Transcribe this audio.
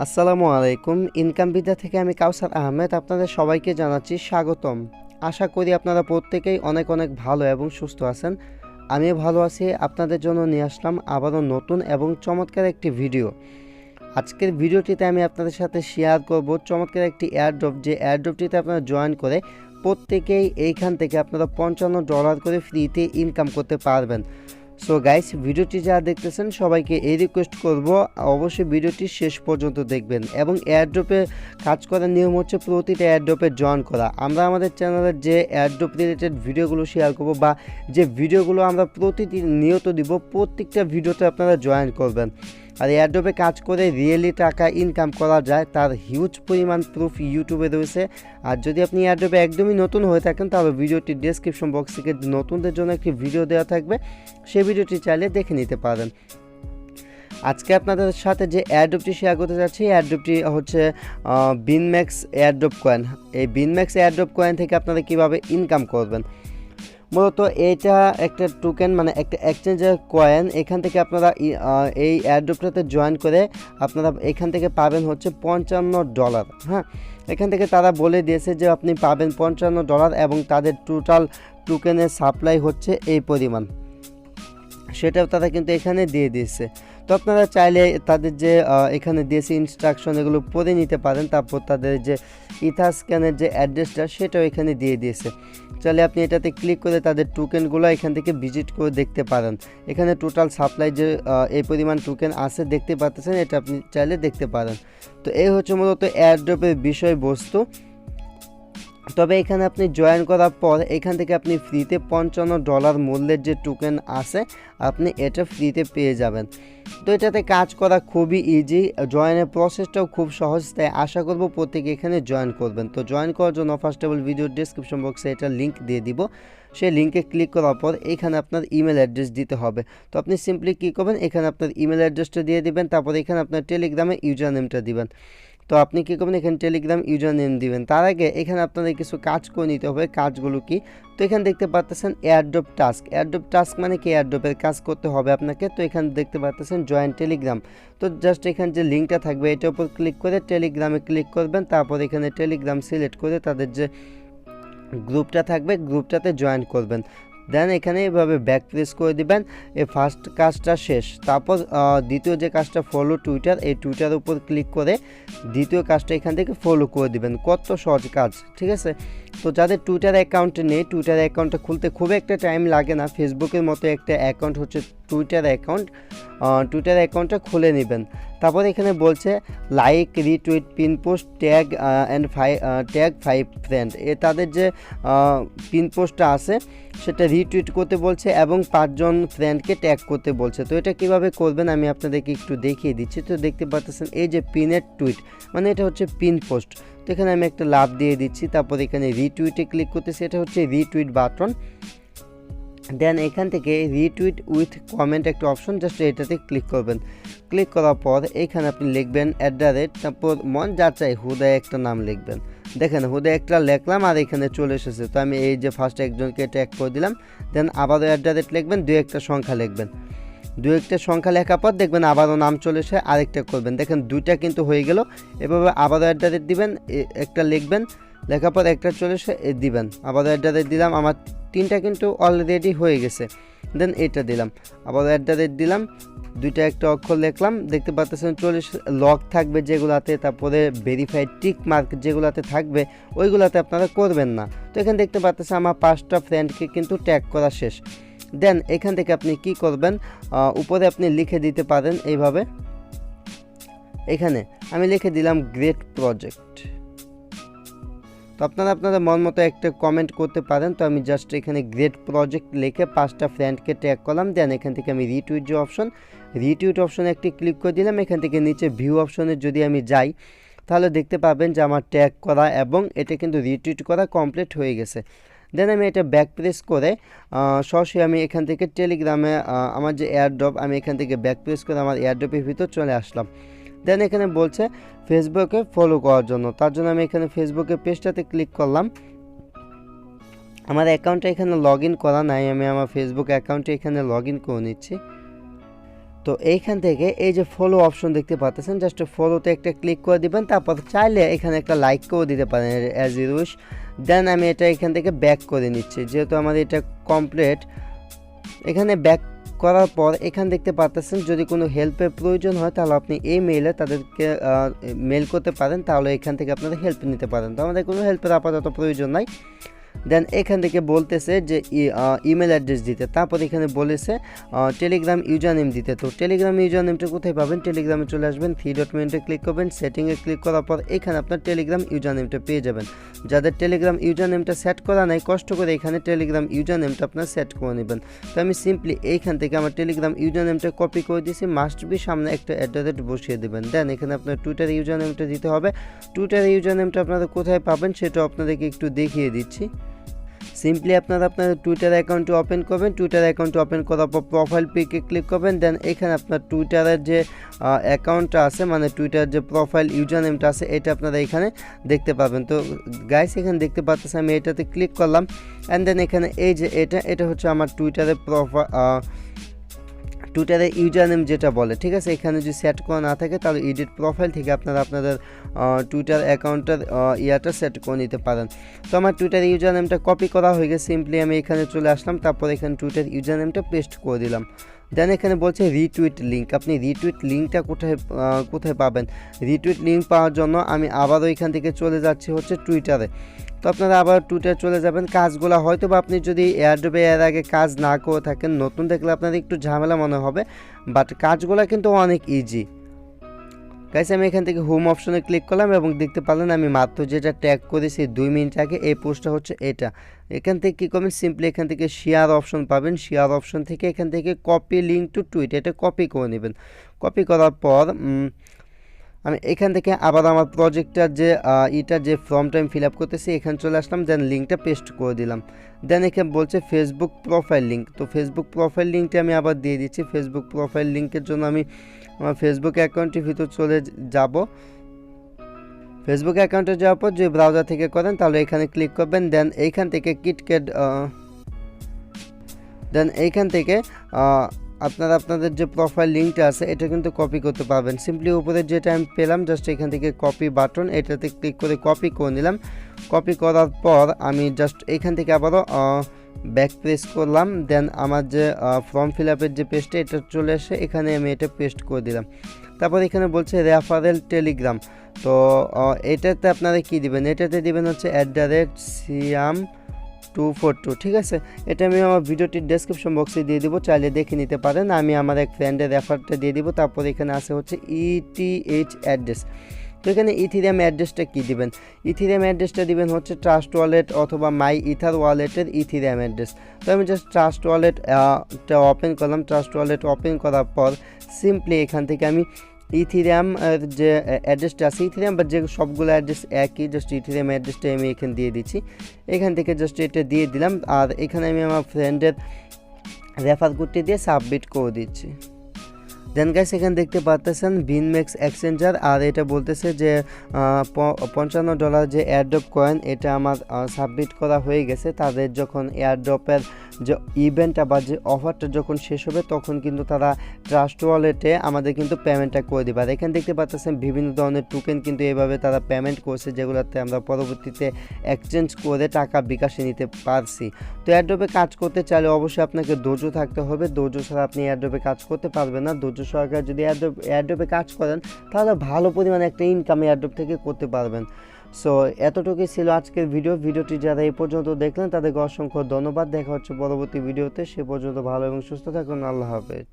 আসসালামু আলাইকুম। ইনকাম বিদ্যা থেকে আমি কাউসার আহমেদ আপনাদের সবাইকে জানাচ্ছি স্বাগতম। আশা করি আপনারা প্রত্যেকেই অনেক অনেক ভালো এবং সুস্থ আছেন। আমিও ভালো আছি। আপনাদের জন্য নিয়ে আসলাম আবারও নতুন এবং চমৎকার একটি ভিডিও। আজকের ভিডিওটিতে আমি আপনাদের সাথে শেয়ার করব চমৎকার একটি এয়ারড্রপ, যে এয়ারড্রপটিতে আপনারা জয়েন করে প্রত্যেকেই এইখান থেকে আপনারা $55 করে ফ্রিতে ইনকাম করতে পারবেন। সো গাইস, ভিডিওটি যারা দেখতেছেন সবাইকে এই রিকোয়েস্ট করব, অবশ্যই ভিডিওটি শেষ পর্যন্ত দেখবেন। এবং এয়ারড্রপে কাজ করার নিয়ম হচ্ছে প্রতিটা এয়ারড্রপে জয়েন করা। আমরা আমাদের চ্যানেলের যে এয়ারড্রপ রিলেটেড ভিডিওগুলো শেয়ার করব বা যে ভিডিওগুলো আমরা প্রতিদিন নিয়ত দিব, প্রত্যেকটা ভিডিওতে আপনারা জয়েন করবেন। আর এয়ারড্রপে কাজ করে রিয়েলি টাকা ইনকাম করা যায়, তার হিউজ পরিমাণ প্রুফ ইউটিউবে রয়েছে। আর যদি আপনি এয়ারড্রপে একদমই নতুন হয়ে থাকেন তাহলে ভিডিওটির ডেসক্রিপশন বক্স থেকে নতুনদের জন্য একটি ভিডিও দেওয়া থাকবে, সেই ভিডিওটি চাইলে দেখে নিতে পারেন। আজকে আপনাদের সাথে যে এয়ারড্রপটি শেয়ার করতে যাচ্ছি, এয়ারড্রপটি হচ্ছে বিনম্যাক্স এয়ারড্রপ কয়েন। এই বিনম্যাক্স এয়ারড্রপ কয়েন থেকে আপনারা কীভাবে ইনকাম করবেন, মূলত এটা একটা টোকেন, মানে একটা এক্সচেঞ্জের কয়েন। এখান থেকে আপনারা এই এয়ারড্রপটাতে জয়েন করে আপনারা এখান থেকে পাবেন হচ্ছে $55। হ্যাঁ, এখান থেকে তারা বলে দিয়েছে যে আপনি পাবেন $55 এবং তাদের টোটাল টোকেনের সাপ্লাই হচ্ছে এই পরিমাণ, সেটাও তারা কিন্তু এখানে দিয়ে দিয়েছে। তো আপনারা চাইলে তাদের যে এখানে দিয়েছে ইনস্ট্রাকশন, এগুলো পড়ে নিতে পারেন। তারপর তাদের যে ইথার স্ক্যানের যে অ্যাড্রেসটা সেটাও এখানে দিয়ে দিয়েছে। চাইলে আপনি এটাতে ক্লিক করে তাদের টোকেনগুলো এখান থেকে ভিজিট করে দেখতে পারেন। এখানে টোটাল সাপ্লাই যে এই পরিমাণ টোকেন আছে দেখতে পাচ্ছেন, এটা আপনি চাইলে দেখতে পারেন। তো এই হচ্ছে মূলত এয়ারড্রপের বিষয়বস্তু। তবে এখানে আপনি জয়েন করার পর এখান থেকে আপনি ফ্রিতে $55 মূল্যের যে টোকেন আছে আপনি এটা ফ্রিতে পেয়ে যাবেন। তো এটাতে কাজ করা খুবই ইজি, জয়েনের প্রসেসটাও খুব সহজ, তাই আশা করব প্রত্যেকে এখানে জয়েন করবেন। তো জয়েন করার জন্য ফার্স্ট অফ অল ভিডিওর ডেসক্রিপশন বক্সে এটা লিঙ্ক দিয়ে দিব। সেই লিঙ্কে ক্লিক করার পর এখানে আপনার ইমেল অ্যাড্রেস দিতে হবে। তো আপনি সিম্পলি কী করবেন, এখানে আপনার ইমেল অ্যাড্রেসটা দিয়ে দিবেন, তারপর এখানে আপনার টেলিগ্রামে ইউজার নেমটা দিবেন। তো আপনি কী করবেন, এখানে টেলিগ্রাম ইউজার নেম দিবেন। তার আগে এখানে আপনাদের কিছু কাজ করে নিতে হবে। কাজগুলো কি, তো এখানে দেখতে পাচ্ছেন এয়ারড্রপ টাস্ক। এয়ারড্রপ টাস্ক মানে কি, এয়ারড্রপের কাজ করতে হবে আপনাকে। তো এখানে দেখতে পাচ্ছেন জয়েন টেলিগ্রাম। তো জাস্ট এখানে যে লিঙ্কটা থাকবে এটার উপর ক্লিক করে টেলিগ্রামে ক্লিক করবেন। তারপর এখানে টেলিগ্রাম সিলেক্ট করে তাদের যে গ্রুপটা থাকবে গ্রুপটাতে জয়েন করবেন। দেন এখানে এভাবে ব্যাক প্রেস করে দিবেন। এই ফার্স্ট কাজটা শেষ। তারপর দ্বিতীয় যে কাজটা ফলো টুইটার, এই টুইটারের উপর ক্লিক করে দ্বিতীয় কাজটা এখান থেকে ফলো করে দিবেন। কত সহজ কাজ, ঠিক আছে। তো যাদের টুইটার অ্যাকাউন্ট নেই, টুইটার অ্যাকাউন্টটা খুলতে খুব একটা টাইম লাগে না। ফেসবুকের মতো একটা অ্যাকাউন্ট হচ্ছে টুইটার অ্যাকাউন্ট। টুইটার অ্যাকাউন্টটা খুলে নেবেন। তারপর এখানে বলছে like, retweet, pin post, tag and tag 5 friend. তাদের যে পিন পোস্টটা আছে সেটা রিটুইট করতে বলছে এবং 5 জন ফ্রেন্ডকে ট্যাগ করতে বলছে। তো এটা কিভাবে করবেন আমি আপনাদেরকে একটু দেখিয়ে দিচ্ছি। তো দেখতে পাচ্ছেন এই যে পিনের টুইট, মানে এটা হচ্ছে পিন পোস্ট। তো এখানে আমি একটা লাভ দিয়ে দিচ্ছি। তারপর এখানে রিটুইটে ক্লিক করতেছি, এটা হচ্ছে রিটুইট বাটন। দেন এখান থেকে রিটুইট উইথ কমেন্ট একটা অপশন, জাস্ট এটাতে ক্লিক করবেন। ক্লিক করার পর এখানে আপনি লিখবেন @ তারপর মন যা চাই হুদায় একটা নাম লিখবেন। দেখেন হুদায় একটা লিখলাম আর এখানে চলে এসেছে। তো আমি এই যে ফার্স্ট একজনকে ট্যাগ করে দিলাম। দেন আবারও @ লিখবেন, 2 একটা সংখ্যা লিখবেন। 2 একটা সংখ্যা লেখার পর দেখবেন আবারও নাম চলে এসে আরেকটা করবেন। দেখেন 2টা কিন্তু হয়ে গেল। এভাবে আবারও @ দিবেন, একটা লিখবেন, লেখার পর একটা চলে এসে দিবেন। আবারও @ দিলাম, আমার 3টা কিন্তু অলরেডি হয়ে গেছে। দেন এটা দিলাম, আবার @ দিলাম, 2টা একটা অক্ষর লিখলাম। দেখতে পাচ্ছেন চলে লক থাকবে যেগুলাতে, তারপরে ভেরিফাইড টিক মার্ক যেগুলাতে থাকবে ওইগুলাতে আপনারা করবেন না। তো এখানে দেখতে পাচ্ছেন আমার 5টা ফ্রেন্ডকে কিন্তু ট্যাগ করা শেষ। দেন এখান থেকে আপনি কি করবেন, উপরে আপনি লিখে দিতে পারেন এইভাবে। এখানে আমি লিখে দিলাম গ্রেট প্রজেক্ট। তো আপনারা আপনাদের মন মতো একটা কমেন্ট করতে পারেন। তো আমি জাস্ট এখানে গ্রেট প্রজেক্ট লিখে 5টা ফ্রেন্ডকে ট্যাগ করলাম। দেন এখান থেকে আমি রিটুইট যে অপশন, রিটুইট অপশনে একটি ক্লিক করে দিলাম। এখান থেকে নিচে ভিউ অপশনে যদি আমি যাই তাহলে দেখতে পাবেন যে আমার ট্যাগ করা এবং এটা কিন্তু রিটুইট করা কমপ্লিট হয়ে গেছে। দেন আমি এটা ব্যাক প্রেস করে সরাসরি আমি এখান থেকে টেলিগ্রামে আমার যে এয়ারড্রপ, আমি এখান থেকে ব্যাক প্রেস করে আমার এয়ারড্রপের ভিতর চলে আসলাম। দেন এখানে বলছে ফেসবুকে ফলো করার জন্য, তার জন্য আমি এখানে ফেসবুকের পেজটাতে ক্লিক করলাম। আমার অ্যাকাউন্টটা এখানে লগ ইন করা নাই, আমি আমার ফেসবুক অ্যাকাউন্টে এখানে লগ ইন করে নিচ্ছি। তো এইখান থেকে এই যে ফলো অপশন দেখতে পাচ্ছেন, জাস্ট ফলোতে একটা ক্লিক করে দিবেন। তারপর চাইলে এখানে একটা লাইক করে দিতে পারেন অ্যাজ ইউ উইশ। দেন আমি এটা এখান থেকে ব্যাক করে নিচ্ছি, যেহেতু আমাদের এটা কমপ্লিট। এখানে ব্যাক করার পর এখানে দেখতে পাচ্ছেন যদি কোনো হেল্পের প্রয়োজন হয় তাহলে আপনি এই মেইলে তাদেরকে মেল করতে পারেন, তাহলে এখান থেকে আপনারা হেল্প নিতে পারেন। তো আমাদের কোনো হেল্পের আপাতত প্রয়োজন নাই। দেন এখান থেকে বলতেছে যে ইমেল অ্যাড্রেস দিতে, তারপর এখানে বলেছে টেলিগ্রাম ইউজার নেম দিতে। তো টেলিগ্রাম ইউজার নেমটা কোথায় পাবেন? টেলিগ্রামে চলে আসবেন, 3 ডট মেনুতে ক্লিক করবেন, সেটিংয়ে ক্লিক করার পর এখানে আপনার টেলিগ্রাম ইউজার নেমটা পেয়ে যাবেন। যাদের টেলিগ্রাম ইউজার নেমটা সেট করা নাই, কষ্ট করে এখানে টেলিগ্রাম ইউজার নেমটা আপনার সেট করে নেবেন। তো আমি সিম্পলি এইখান থেকে আমার টেলিগ্রাম ইউজার নেমটা কপি করে দিয়েছি, মাস্ট বি সামনে একটা অ্যাড্রেস বসিয়ে দেবেন। দেন এখানে আপনার টুইটার ইউজার নেমটা দিতে হবে। টুইটার ইউজার নেমটা আপনারা কোথায় পাবেন সেটা আপনাদেরকে একটু দেখিয়ে দিচ্ছি। সিম্পলি আপনারা আপনার টুইটার অ্যাকাউন্টটি ওপেন করবেন। টুইটার অ্যাকাউন্টটি ওপেন করার পর প্রোফাইল পিকে ক্লিক করবেন। দেন এখানে আপনার টুইটারের যে অ্যাকাউন্টটা আছে, মানে টুইটার যে প্রোফাইল ইউজার নেমটা আছে, এটা আপনারা এখানে দেখতে পাবেন। তো গাইস এখানে দেখতে পাচ্ছেন আমি এটাতে ক্লিক করলাম, অ্যান্ড দেন এখানে এই যে এটা হচ্ছে আমার টুইটারের টুইটারের ইউজার নেম যেটা বলে, ঠিক আছে। এখানে যদি সেট করা না থাকে তাহলে এডিট প্রোফাইল থেকে আপনারা আপনাদের টুইটার অ্যাকাউন্টের ইয়াটা সেট করে নিতে পারেন। তো আমার টুইটার ইউজার নেমটা কপি করা হয়ে গেছে, সিম্পলি আমি এখানে চলে আসলাম, তারপর এখানে টুইটার ইউজার নেমটা পেস্ট করে দিলাম। দেন এখানে বলছে রিটুইট লিঙ্ক, আপনি রিটুইট লিঙ্কটা কোথায় পাবেন? রিটুইট লিঙ্ক পাওয়ার জন্য আমি আবারও এখান থেকে চলে যাচ্ছি হচ্ছে টুইটারে। তো আপনারা আবার টুইটার চলে যাবেন। কাজগুলো হয়তো বা আপনি যদি এয়ারড্রপে এর আগে কাজ না করে থাকেন, নতুন দেখলে আপনাদের একটু ঝামেলা মনে হবে, বাট কাজগুলো কিন্তু অনেক ইজি। গাইস আমি এখান থেকে হোম অপশনে ক্লিক করলাম এবং দেখতে পারলেন আমি মাত্র যেটা ট্যাগ করেছি 2 মিনিট আগে, এই পোস্টটা হচ্ছে এটা। এখান থেকে কী করবেন? সিম্পলি এখান থেকে শেয়ার অপশন পাবেন, শেয়ার অপশন থেকে এখান থেকে কপি লিঙ্ক টু টুইট, এটা কপি করে নেবেন। কপি করার পর আমি এখান থেকে আবার আমার প্রজেক্টটার যে ফর্মটা আমি ফিল আপ করতেছি এখানে চলে আসলাম। দেন লিঙ্কটা পেস্ট করে দিলাম। দেন এখানে বলছে ফেসবুক প্রোফাইল লিঙ্ক, তো ফেসবুক প্রোফাইল লিঙ্কটা আমি আবার দিয়ে দিচ্ছি। ফেসবুক প্রোফাইল লিঙ্কের জন্য আমি আমার ফেসবুক অ্যাকাউন্টের ভিতর চলে যাব। ফেসবুক অ্যাকাউন্টে যাওয়ার পর যে ব্রাউজার থেকে করেন তাহলে এখানে ক্লিক করবেন। দেন এইখান থেকে এইখান থেকে আপনারা আপনাদের যে প্রোফাইল লিঙ্কটা আছে এটা কিন্তু কপি করতে পারবেন। সিম্পলি উপরে যেটা আমি পেলাম জাস্ট এখান থেকে কপি বাটন, এটাতে ক্লিক করে কপি করে নিলাম। কপি করার পর আমি জাস্ট এখান থেকে আবারও ব্যাক প্রেস করলাম। দেন আমার যে ফর্ম ফিল আপের যে পেজটা এটা চলে আসে, এখানে আমি এটা পেস্ট করে দিলাম। তারপর এখানে বলছে রেফারেল টেলিগ্রাম, তো এটাতে আপনারা কি দিবেন? এটাতে দিবেন হচ্ছে @siam242, ঠিক আছে। এটা আমি আমার ভিডিওটির ডেসক্রিপশন বক্সে দিয়ে দিব, চাইলে দেখে নিতে পারেন। আমি আমার এক ফ্রেন্ডের রেফারটা দিয়ে দিব। তারপর এখানে আছে হচ্ছে ETH অ্যাড্রেস। তো এখানে ইথিরিয়াম অ্যাড্রেসটা কী দিবেন? ইথিরিয়াম অ্যাড্রেসটা দিবেন হচ্ছে ট্রাস্ট ওয়ালেট অথবা মাই ইথার ওয়ালেটের ইথিরিয়াম অ্যাড্রেস। তো আমি জাস্ট ট্রাস্ট ওয়ালেটটা ওপেন করলাম। ট্রাস্ট ওয়ালেট ওপেন করার পর সিম্পলি এখান থেকে আমি ইথিরিয়াম যে অ্যাড্রেসটা আছে, ইথিরিয়াম বা যে সবগুলো অ্যাড্রেস একই, জাস্ট ইথিরিয়াম অ্যাড্রেসটা আমি এখানে দিয়ে দিচ্ছি। এখান থেকে জাস্ট এটা দিয়ে দিলাম, আর এখানে আমি আমার ফ্রেন্ডের রেফার কোডটি দিয়ে সাবমিট করে দিচ্ছি। দেন গাইস এখানে দেখতে পাচ্ছেন বিনম্যাক্স এক্সচেঞ্জার, আর এটা বলতেছে যে $55 যে এয়ারড্রপ কয়েন এটা আমার সাবমিট করা হয়ে গেছে। তাদের যখন এয়ারড্রপের যে ইভেন্টটা বা যে অফারটা যখন শেষ হবে তখন কিন্তু তারা ট্রাস্ট ওয়ালেটে আমাদের কিন্তু পেমেন্টটা করে দেবে। আর এখানে দেখতে পাচ্ছেন বিভিন্ন ধরনের টোকেন কিন্তু এভাবে তারা পেমেন্ট করছে, যেগুলোতে আমরা পরবর্তীতে এক্সচেঞ্জ করে টাকা বিকাশে নিতে পারছি। তো এয়ারড্রপে কাজ করতে চাইলে অবশ্যই আপনাকে ধৈর্য থাকতে হবে, ধৈর্য ছাড়া আপনি এয়ারড্রপে কাজ করতে পারবেন না। ধৈর্য সহকারে যদি এয়ারড্রপে কাজ করেন তাহলে ভালো পরিমাণে একটা ইনকাম এয়ারড্রপ থেকে করতে পারবেন। সো এতটুকুই ছিল আজকের ভিডিওটি যারা এই পর্যন্ত দেখলেন তাদেরকে অসংখ্য ধন্যবাদ। দেখা হচ্ছে পরবর্তী ভিডিওতে, সে পর্যন্ত ভালো এবং সুস্থ থাকুন। আল্লাহ হাফেজ।